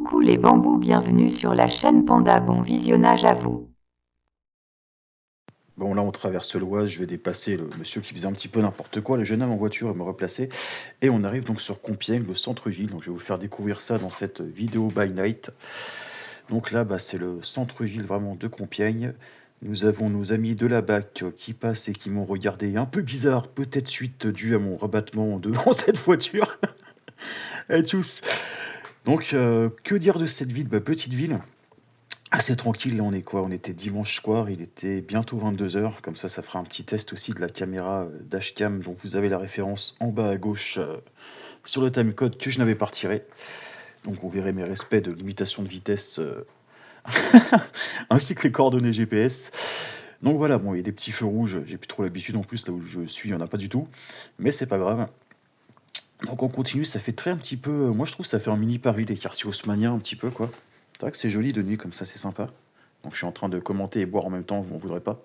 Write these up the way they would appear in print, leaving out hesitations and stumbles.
Coucou les bambous, bienvenue sur la chaîne Panda, bon visionnage à vous. Bon, là, on traverse l'Oise, je vais dépasser le monsieur qui faisait un petit peu n'importe quoi, le jeune homme en voiture, et me replacer. Et on arrive donc sur Compiègne, le centre-ville. Donc, je vais vous faire découvrir ça dans cette vidéo by night. Donc là, bah, c'est le centre-ville vraiment de Compiègne. Nous avons nos amis de la BAC qui passent et qui m'ont regardé un peu bizarre, peut-être suite dû à mon rabattement devant cette voiture. Et tous. Donc, que dire de cette ville? Bah, petite ville. Assez tranquille, là on est quoi? On était dimanche soir, il était bientôt 22 h. Comme ça fera un petit test aussi de la caméra dashcam dont vous avez la référence en bas à gauche sur le timecode que je n'avais pas retiré. Donc on verrait mes respects de limitation de vitesse ainsi que les coordonnées GPS. Donc voilà, bon, il y a des petits feux rouges, j'ai plus trop l'habitude en plus, là où je suis, il n'y en a pas du tout. Mais c'est pas grave. Donc on continue, ça fait très un petit peu. Moi je trouve que ça fait un mini Paris, les quartiers haussmanniens un petit peu quoi. C'est vrai que c'est joli de nuit comme ça, c'est sympa. Donc je suis en train de commenter et boire en même temps, vous n'en voudrez pas.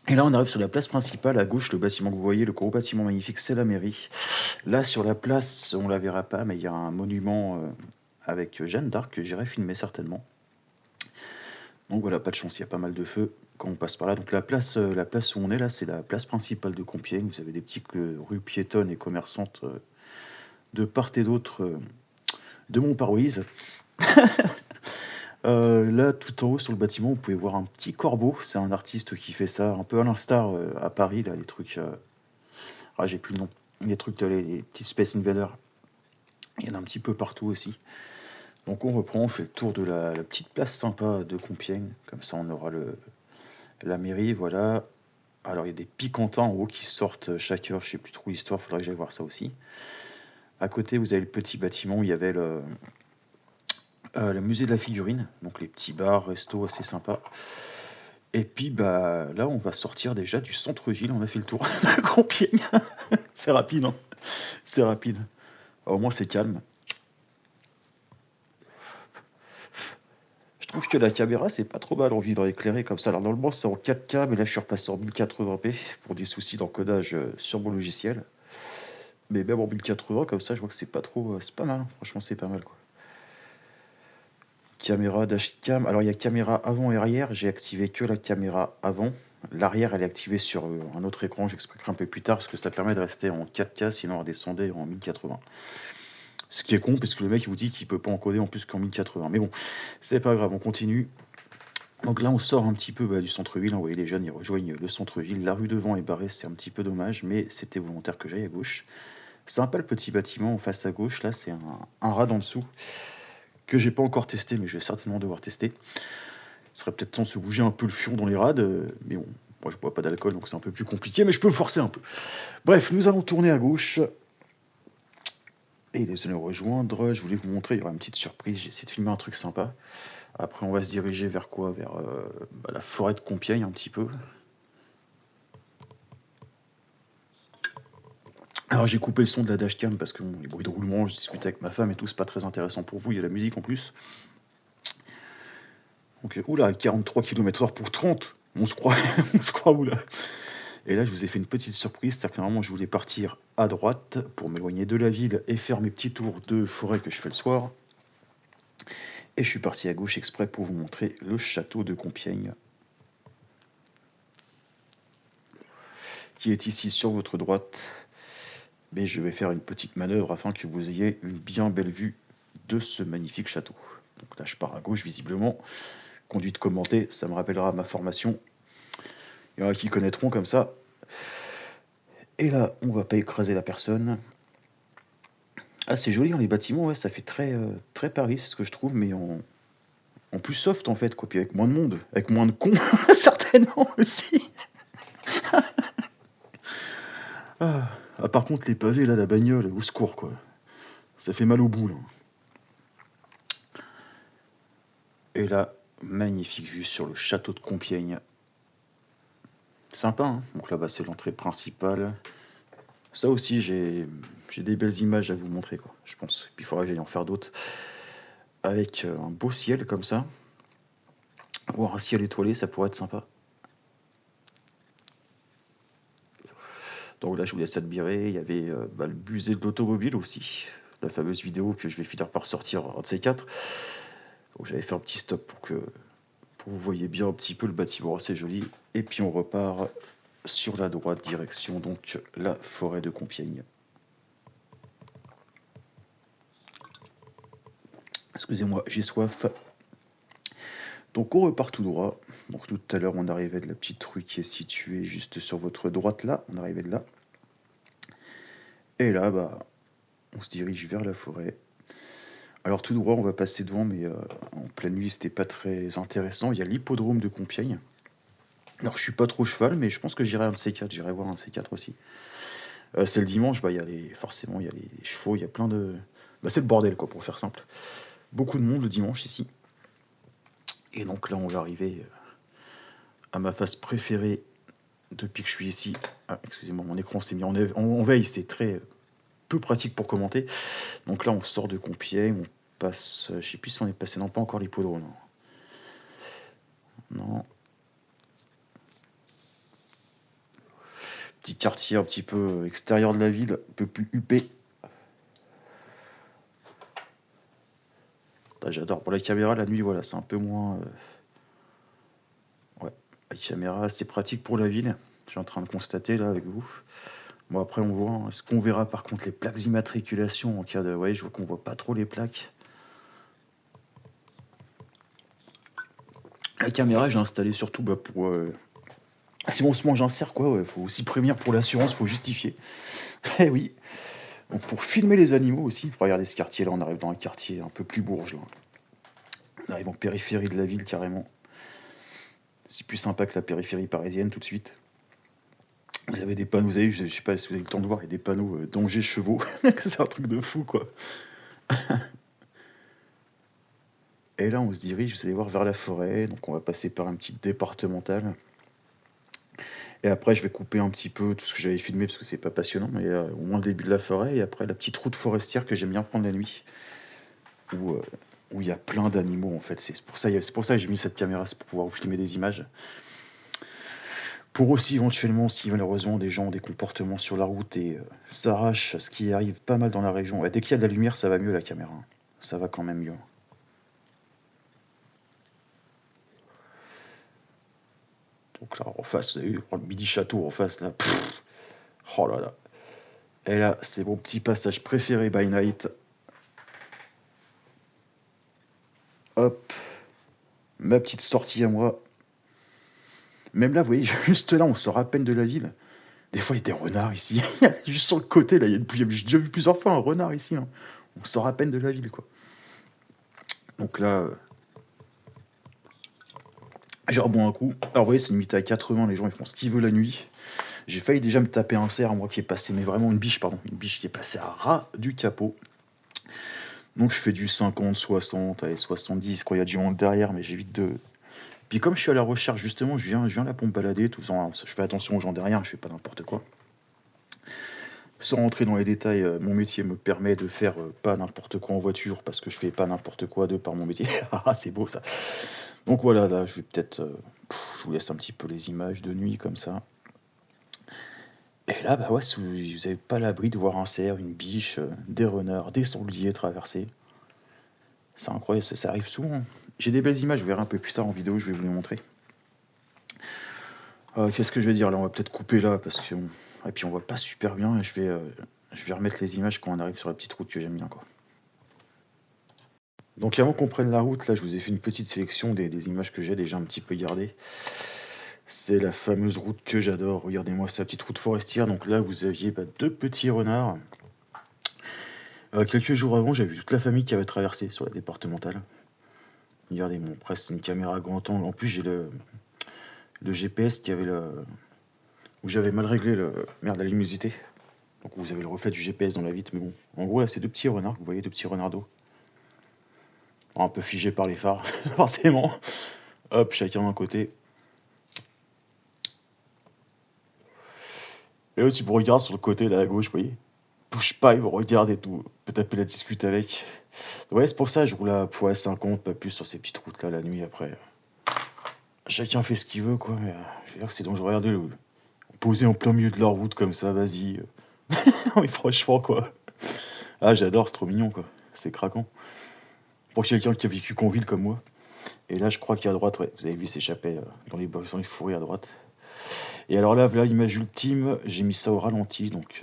Et là on arrive sur la place principale, à gauche le bâtiment que vous voyez, le gros bâtiment magnifique, c'est la mairie. Là sur la place, on la verra pas, mais il y a un monument avec Jeanne d'Arc que j'irai filmer certainement. Donc voilà, pas de chance, il y a pas mal de feux quand on passe par là. Donc la place où on est là, c'est la place principale de Compiègne. Vous avez des petites rues piétonnes et commerçantes de part et d'autre de Montparoise. Là, tout en haut sur le bâtiment, vous pouvez voir un petit corbeau. C'est un artiste qui fait ça, un peu à l'instar à Paris, là, les trucs. Ah, j'ai plus le nom. Les trucs, les petits Space Invaders. Il y en a un petit peu partout aussi. Donc on reprend, on fait le tour de la petite place sympa de Compiègne. Comme ça, on aura la mairie, voilà. Alors, il y a des Picantins en haut qui sortent chaque heure. Je sais plus trop l'histoire, faudrait que j'aille voir ça aussi. À côté, vous avez le petit bâtiment où il y avait le musée de la figurine. Donc les petits bars, restos assez sympas. Et puis bah là, on va sortir déjà du centre-ville. On a fait le tour de Compiègne. C'est rapide, hein. C'est rapide. Au moins, c'est calme. Je trouve que la caméra, c'est pas trop mal en vidéo éclairé comme ça. Alors, normalement, c'est en 4K, mais là, je suis repassé en 1080p pour des soucis d'encodage sur mon logiciel. Mais même en 1080, comme ça, je vois que c'est pas trop. C'est pas mal, hein. Franchement, c'est pas mal, quoi. Caméra dashcam. Alors, il y a caméra avant et arrière. J'ai activé que la caméra avant. L'arrière, elle est activée sur un autre écran. J'expliquerai un peu plus tard parce que ça permet de rester en 4K, sinon on redescendait en 1080. Ce qui est con, parce que le mec il vous dit qu'il peut pas encoder en plus qu'en 1080. Mais bon, c'est pas grave, on continue. Donc là, on sort un petit peu du centre-ville. Vous voyez, les jeunes, ils rejoignent le centre-ville. La rue devant est barrée, c'est un petit peu dommage, mais c'était volontaire que j'aille à gauche. Sympa le petit bâtiment en face à gauche. Là, c'est un rad en dessous que j'ai pas encore testé, mais je vais certainement devoir tester. Il serait peut-être temps de se bouger un peu le fion dans les rades, mais bon, moi je bois pas d'alcool, donc c'est un peu plus compliqué, mais je peux me forcer un peu. Bref, nous allons tourner à gauche. Et les allons rejoindre. Je voulais vous montrer, il y aura une petite surprise. J'ai essayé de filmer un truc sympa. Après, on va se diriger vers quoi? Vers la forêt de Compiègne, un petit peu. Alors, j'ai coupé le son de la dashcam parce que bon, les bruits de roulement, je discutais avec ma femme et tout, c'est pas très intéressant pour vous. Il y a la musique en plus. Donc, oula, 43 km/h pour 30. On se croit, on se croit où là? Et là, je vous ai fait une petite surprise. C'est-à-dire que normalement, je voulais partir à droite pour m'éloigner de la ville et faire mes petits tours de forêt que je fais le soir. Et je suis parti à gauche exprès pour vous montrer le château de Compiègne, qui est ici sur votre droite. Mais je vais faire une petite manœuvre afin que vous ayez une bien belle vue de ce magnifique château. Donc là, je pars à gauche, visiblement. Conduite commentée, ça me rappellera ma formation. Il y en a qui connaîtront comme ça. Et là, on va pas écraser la personne. Ah, c'est joli, hein, les bâtiments, ouais, ça fait très Paris, c'est ce que je trouve, mais en plus soft en fait, quoi. Puis avec moins de monde, avec moins de cons, certainement aussi. Ah, par contre, les pavés, là, la bagnole, au secours, quoi. Ça fait mal au bout, là. Et là, magnifique vue sur le château de Compiègne. Sympa, hein. Donc là-bas, c'est l'entrée principale. Ça aussi, j'ai des belles images à vous montrer, quoi, je pense. Puis il faudra que j'aille en faire d'autres. Avec un beau ciel comme ça. Voir un ciel étoilé, ça pourrait être sympa. Donc là, je vous laisse admirer. Il y avait le musée de l'automobile aussi. la fameuse vidéo que je vais finir par sortir un de ces quatre. Donc j'avais fait un petit stop pour que vous voyez bien un petit peu le bâtiment assez joli. Et puis on repart sur la droite, direction donc la forêt de Compiègne. Excusez-moi, j'ai soif. Donc on repart tout droit. Donc tout à l'heure on arrivait de la petite rue qui est située juste sur votre droite là. On arrivait de là. Et là, bah, on se dirige vers la forêt. Alors tout droit on va passer devant, mais en pleine nuit c'était pas très intéressant. Il y a l'hippodrome de Compiègne. Alors je suis pas trop cheval, mais je pense que j'irai un de ces quatre. J'irai voir un de ces quatre aussi. C'est le dimanche, bah, forcément il y a les chevaux, il y a plein de... Bah, c'est le bordel quoi, pour faire simple. Beaucoup de monde le dimanche ici. Et donc là, on va arriver à ma phase préférée depuis que je suis ici. Ah, excusez-moi, mon écran s'est mis en veille, c'est très peu pratique pour commenter. Donc là, on sort de Compiègne, on passe... Je sais plus si on est passé, non, pas encore l'hippodrome. Non. Petit quartier un petit peu extérieur de la ville, un peu plus huppé. J'adore. Pour la caméra, la nuit, voilà, c'est un peu moins... Ouais, la caméra, c'est pratique pour la ville. Je suis en train de constater là avec vous. Bon, après, on voit. Est-ce qu'on verra par contre les plaques d'immatriculation en cas de. Ouais, je vois qu'on voit pas trop les plaques. La caméra, j'ai installé surtout bah, pour. Si on se mange un cerf, quoi, ouais, faut aussi prévenir pour l'assurance, faut justifier. Eh oui. Donc pour filmer les animaux aussi, regardez ce quartier là, on arrive dans un quartier un peu plus bourge là. On arrive en périphérie de la ville carrément. C'est plus sympa que la périphérie parisienne tout de suite. Vous avez des panneaux, vous avez, je sais pas si vous avez le temps de voir, il y a des panneaux danger chevaux. C'est un truc de fou quoi. Et là, on se dirige, vous allez voir, vers la forêt. Donc, on va passer par un petit départemental. Et après, je vais couper un petit peu tout ce que j'avais filmé parce que c'est pas passionnant, mais au moins le début de la forêt. Et après, la petite route forestière que j'aime bien prendre la nuit, où il y a plein d'animaux en fait. C'est pour ça que j'ai mis cette caméra, c'est pour pouvoir vous filmer des images. Pour aussi éventuellement, si malheureusement des gens ont des comportements sur la route et s'arrachent, ce qui arrive pas mal dans la région. Ouais, dès qu'il y a de la lumière, ça va mieux la caméra. Ça va quand même mieux. Donc là, en face, vous avez vu, le midi château en face, là. Pff, oh là là. Et là, c'est mon petit passage préféré by night. Hop. Ma petite sortie à moi. Même là, vous voyez, juste là, on sort à peine de la ville. Des fois, il y a des renards ici. Juste sur le côté, là, j'ai déjà vu plusieurs fois un renard ici. Hein. On sort à peine de la ville, quoi. Donc là, j'ai rebondi un coup. Alors, vous voyez, c'est limité à 80. Les gens, ils font ce qu'ils veulent la nuit. J'ai failli déjà me taper un cerf, moi, qui est passé, mais vraiment une biche, pardon. Une biche qui est passée à ras du capot. Donc, je fais du 50, 60, allez, 70, quand il y a du monde derrière, mais j'évite de... Puis comme je suis à la recherche, justement, je viens là pour me balader, tout faisant, je fais attention aux gens derrière, je fais pas n'importe quoi. Sans rentrer dans les détails, mon métier me permet de faire pas n'importe quoi en voiture, parce que je fais pas n'importe quoi de par mon métier. Ah, c'est beau ça. Donc voilà, là, je vais peut-être... je vous laisse un petit peu les images de nuit, comme ça. Et là, bah ouais, si vous n'avez pas l'abri de voir un cerf, une biche, des renards, des sangliers traverser. C'est incroyable, ça arrive souvent. J'ai des belles images, vous verrez un peu plus tard en vidéo, je vais vous les montrer. Qu'est-ce que je vais dire là? On va peut-être couper là parce que et puis on voit pas super bien. Et je vais remettre les images quand on arrive sur la petite route que j'aime bien quoi. Donc avant qu'on prenne la route, là je vous ai fait une petite sélection des images que j'ai déjà un petit peu gardées. C'est la fameuse route que j'adore. Regardez-moi cette petite route forestière. Donc là vous aviez deux petits renards. Quelques jours avant, j'avais vu toute la famille qui avait traversé sur la départementale. Regardez, mon presque une caméra à grand angle. En plus j'ai le GPS qui avait où j'avais mal réglé la luminosité. Donc vous avez le reflet du GPS dans la vitre, mais bon. En gros là c'est deux petits renards, vous voyez, deux petits renardeaux. Un peu figés par les phares, forcément. Hop, chacun d'un côté. Et là, si vous regardez sur le côté, là à gauche, vous voyez, bouge pas, ils vous regardent et tout. Peut-être la discute avec. Ouais, c'est pour ça que je roule à 50, pas plus sur ces petites routes là la nuit après. Chacun fait ce qu'il veut, quoi, mais je veux dire que c'est dangereux. Regardez-le. Posé en plein milieu de la route comme ça, vas-y. Non, mais franchement, quoi. Ah, j'adore, c'est trop mignon, quoi. C'est craquant. Pour quelqu'un qui a vécu qu'en ville comme moi. Et là, je crois qu'à droite, ouais, vous avez vu, s'échappait dans les fourrés à droite. Et alors là, voilà l'image ultime, j'ai mis ça au ralenti, donc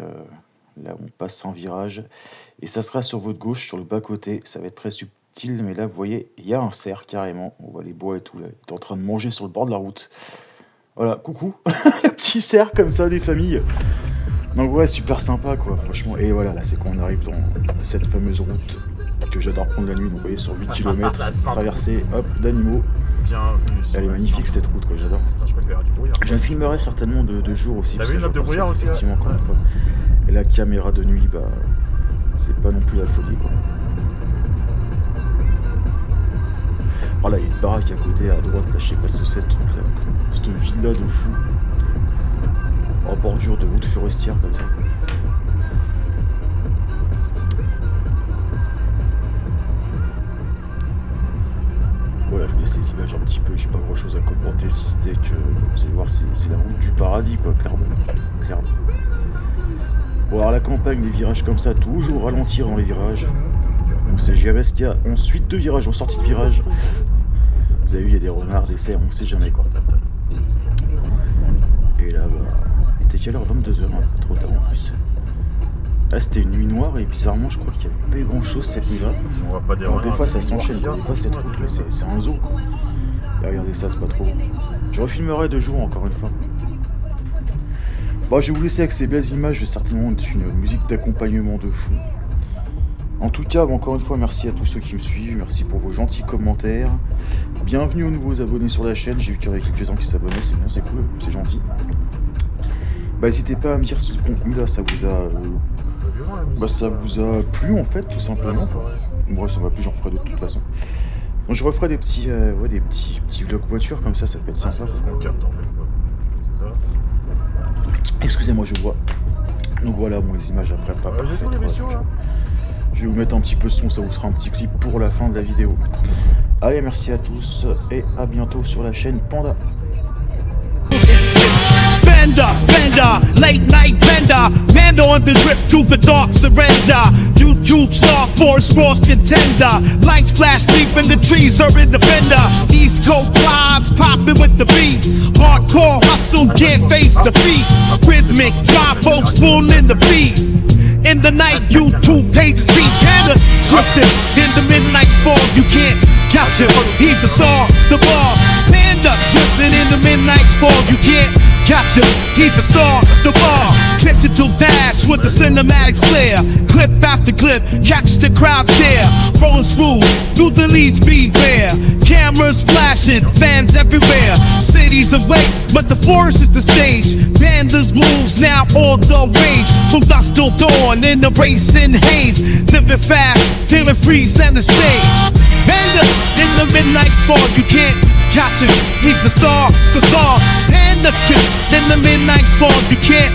là, on passe en virage. Et ça sera sur votre gauche, sur le bas-côté. Ça va être très subtil, mais là, vous voyez, il y a un cerf, carrément. On voit les bois et tout, là. Il est en train de manger sur le bord de la route. Voilà, coucou. Un petit cerf comme ça, des familles. Donc ouais, super sympa, quoi, franchement. Et voilà, là, c'est quand on arrive dans cette fameuse route que j'adore prendre la nuit. Donc vous voyez, sur 8 km, traversée, hop, d'animaux. Elle est magnifique, cette route, quoi, j'adore. Je la filmerai certainement de jour aussi. T'as vu une nappe de brouillard aussi, effectivement, encore une fois. Et la caméra de nuit, bah, c'est pas non plus la folie, quoi. Voilà, il y a une baraque à côté, à droite, là, je sais pas ce que c'est, ce truc là. Cette villa de fou. En bordure de route forestière, comme ça. Voilà, je vous laisse les images un petit peu, j'ai pas grand chose à commenter, si c'était que, vous allez voir, c'est la route du paradis, quoi, clairement. Bon, alors la campagne, des virages comme ça, toujours ralentir dans les virages. On sait jamais ce qu'il y a. Ensuite, 2 virages en sortie de virage. Vous avez vu, il y a des renards, des cerfs, on sait jamais, quoi. Et là, bah, il était quelle heure? 22h, hein, trop tard en plus. Là, c'était une nuit noire et bizarrement, je crois qu'il n'y avait pas grand chose cette nuit-là. On va pas des Des fois, ça s'enchaîne, des fois, c'est trop, mais c'est un zoo, quoi. Et regardez ça, c'est pas trop. Je refilmerai de jour, encore une fois. Bon, je vais vous laisser avec ces belles images, je vais certainement mettre une musique d'accompagnement de fou. En tout cas, encore une fois, merci à tous ceux qui me suivent, merci pour vos gentils commentaires. Bienvenue aux nouveaux abonnés sur la chaîne, j'ai vu qu'il y en avait quelques-uns qui s'abonnaient, c'est bien, c'est cool, c'est gentil. Bah, n'hésitez pas à me dire si le contenu là, ça vous a plu en fait, tout simplement. Moi, ça m'a plu, j'en ferai de toute façon. Donc, je referai des petits vlogs voiture, comme ça peut être sympa. Excusez-moi, je bois. Donc voilà, bon, les images après, pas parfaites. Je vais vous mettre un petit peu de son, ça vous fera un petit clip pour la fin de la vidéo. Allez, merci à tous et à bientôt sur la chaîne Panda. Bender, late night bender, man on the drip through the dark surrender. YouTube star force force contender, lights flash deep in the trees, heard the fender. East Coast vibes popping with the beat, hardcore hustle can't face defeat. Rhythmic drive folks pulling the beat. In the night, YouTube pay to see Panda drifting in the midnight fog. You can't catch him, he's the star, the bar. Panda drifting in the midnight fog. You can't catch him, he's the star, the bar. Digital dash with the cinematic flair. Clip after clip, catch the crowd share. Rolling smooth through the leaves, beware. Cameras flashing, fans everywhere. Cities awake, but the forest is the stage. Pandas moves now all the rage. From dusk till dawn in the racing haze. Living fast, feeling free, center stage. Panda in the midnight fog, you can't catch him. He's the star, the god. Panda kid in the midnight fog, you can't